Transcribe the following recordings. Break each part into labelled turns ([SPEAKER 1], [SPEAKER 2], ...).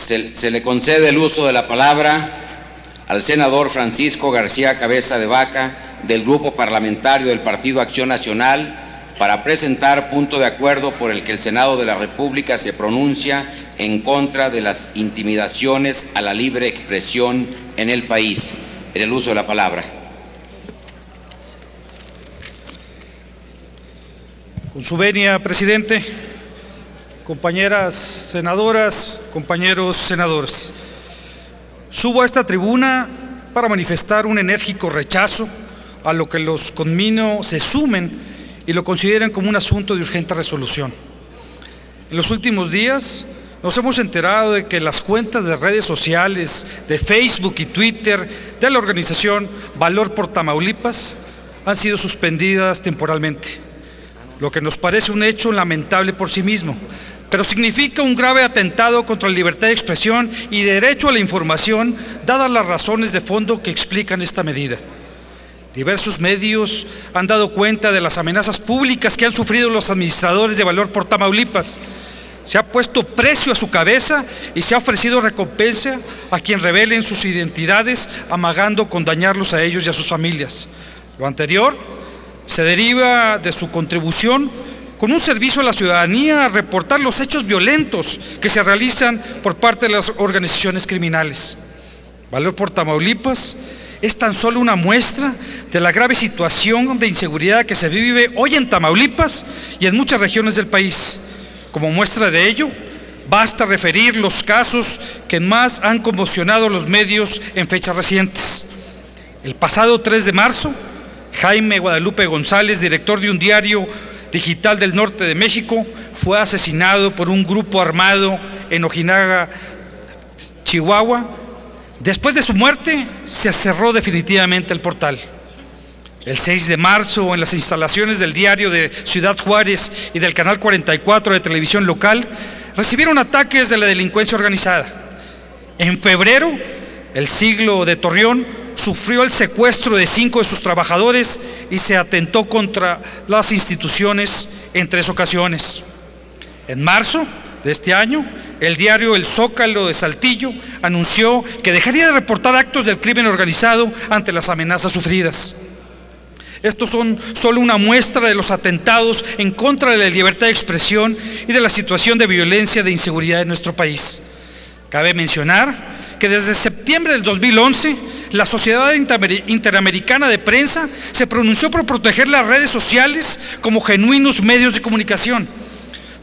[SPEAKER 1] Se le concede el uso de la palabra al senador Francisco García Cabeza de Vaca, del Grupo Parlamentario del Partido Acción Nacional, para presentar punto de acuerdo por el que el Senado de la República se pronuncia en contra de las intimidaciones a la libre expresión en el país. En el uso de la palabra.
[SPEAKER 2] Con su venia, presidente, compañeras senadoras, compañeros senadores, subo a esta tribuna para manifestar un enérgico rechazo a lo que los conmino se sumen y lo consideren como un asunto de urgente resolución. En los últimos días nos hemos enterado de que las cuentas de redes sociales, de Facebook y Twitter de la organización Valor por Tamaulipas han sido suspendidas temporalmente, lo que nos parece un hecho lamentable por sí mismo, pero significa un grave atentado contra la libertad de expresión y derecho a la información, dadas las razones de fondo que explican esta medida. Diversos medios han dado cuenta de las amenazas públicas que han sufrido los administradores de Valor por Tamaulipas. Se ha puesto precio a su cabeza y se ha ofrecido recompensa a quien revelen sus identidades, amagando con dañarlos a ellos y a sus familias. Lo anterior se deriva de su contribución con un servicio a la ciudadanía a reportar los hechos violentos que se realizan por parte de las organizaciones criminales. Valor por Tamaulipas es tan solo una muestra de la grave situación de inseguridad que se vive hoy en Tamaulipas y en muchas regiones del país. Como muestra de ello, basta referir los casos que más han conmocionado los medios en fechas recientes. El pasado 3 de marzo, Jaime Guadalupe González, director de un diario digital del norte de México, fue asesinado por un grupo armado en Ojinaga, Chihuahua. Después de su muerte, se cerró definitivamente el portal. El 6 de marzo, en las instalaciones del diario de Ciudad Juárez y del Canal 44 de televisión local, recibieron ataques de la delincuencia organizada. En febrero, El Siglo de Torreón sufrió el secuestro de 5 de sus trabajadores y se atentó contra las instituciones en 3 ocasiones. En marzo de este año, el diario El Zócalo de Saltillo anunció que dejaría de reportar actos del crimen organizado ante las amenazas sufridas. Estos son solo una muestra de los atentados en contra de la libertad de expresión y de la situación de violencia e de inseguridad en nuestro país. Cabe mencionar que desde septiembre del 2011, la Sociedad Interamericana de Prensa se pronunció por proteger las redes sociales como genuinos medios de comunicación,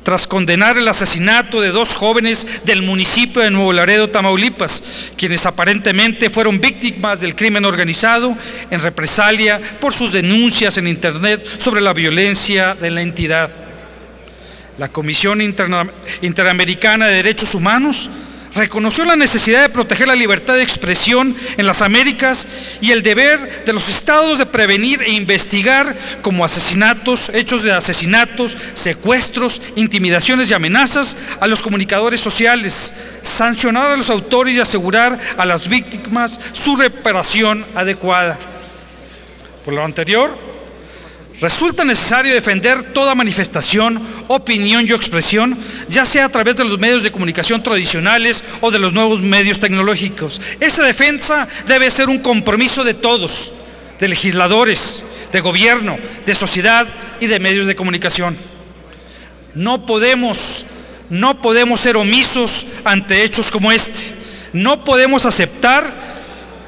[SPEAKER 2] tras condenar el asesinato de 2 jóvenes del municipio de Nuevo Laredo, Tamaulipas, quienes aparentemente fueron víctimas del crimen organizado en represalia por sus denuncias en Internet sobre la violencia de la entidad. La Comisión Interamericana de Derechos Humanos reconoció la necesidad de proteger la libertad de expresión en las Américas y el deber de los estados de prevenir e investigar como asesinatos, hechos de asesinatos, secuestros, intimidaciones y amenazas a los comunicadores sociales, sancionar a los autores y asegurar a las víctimas su reparación adecuada. Por lo anterior, resulta necesario defender toda manifestación, opinión y expresión, ya sea a través de los medios de comunicación tradicionales o de los nuevos medios tecnológicos. Esa defensa debe ser un compromiso de todos, de legisladores, de gobierno, de sociedad y de medios de comunicación. No podemos ser omisos ante hechos como este. No podemos aceptar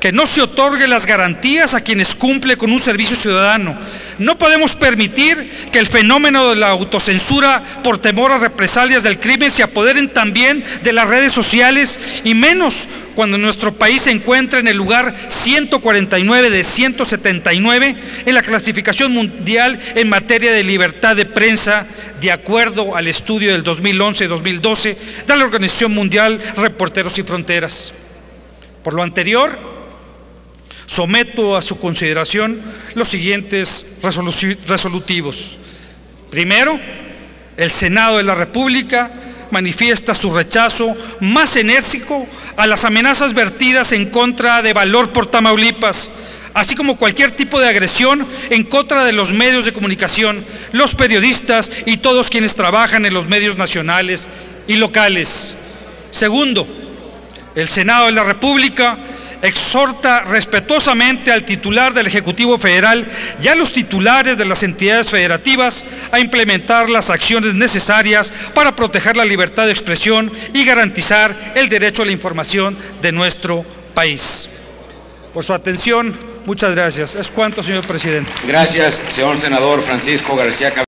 [SPEAKER 2] que no se otorgue las garantías a quienes cumplen con un servicio ciudadano. No podemos permitir que el fenómeno de la autocensura por temor a represalias del crimen se apoderen también de las redes sociales, y menos cuando nuestro país se encuentra en el lugar 149 de 179 en la clasificación mundial en materia de libertad de prensa, de acuerdo al estudio del 2011-2012 de la Organización Mundial Reporteros Sin Fronteras. Por lo anterior, someto a su consideración los siguientes resolutivos. Primero, el Senado de la República manifiesta su rechazo más enérgico a las amenazas vertidas en contra de Valor por Tamaulipas, así como cualquier tipo de agresión en contra de los medios de comunicación, los periodistas y todos quienes trabajan en los medios nacionales y locales. Segundo, el Senado de la República exhorta respetuosamente al titular del Ejecutivo Federal y a los titulares de las entidades federativas a implementar las acciones necesarias para proteger la libertad de expresión y garantizar el derecho a la información de nuestro país. Por su atención, muchas gracias. Es cuanto, señor presidente.
[SPEAKER 1] Gracias, señor senador Francisco García Cabeza.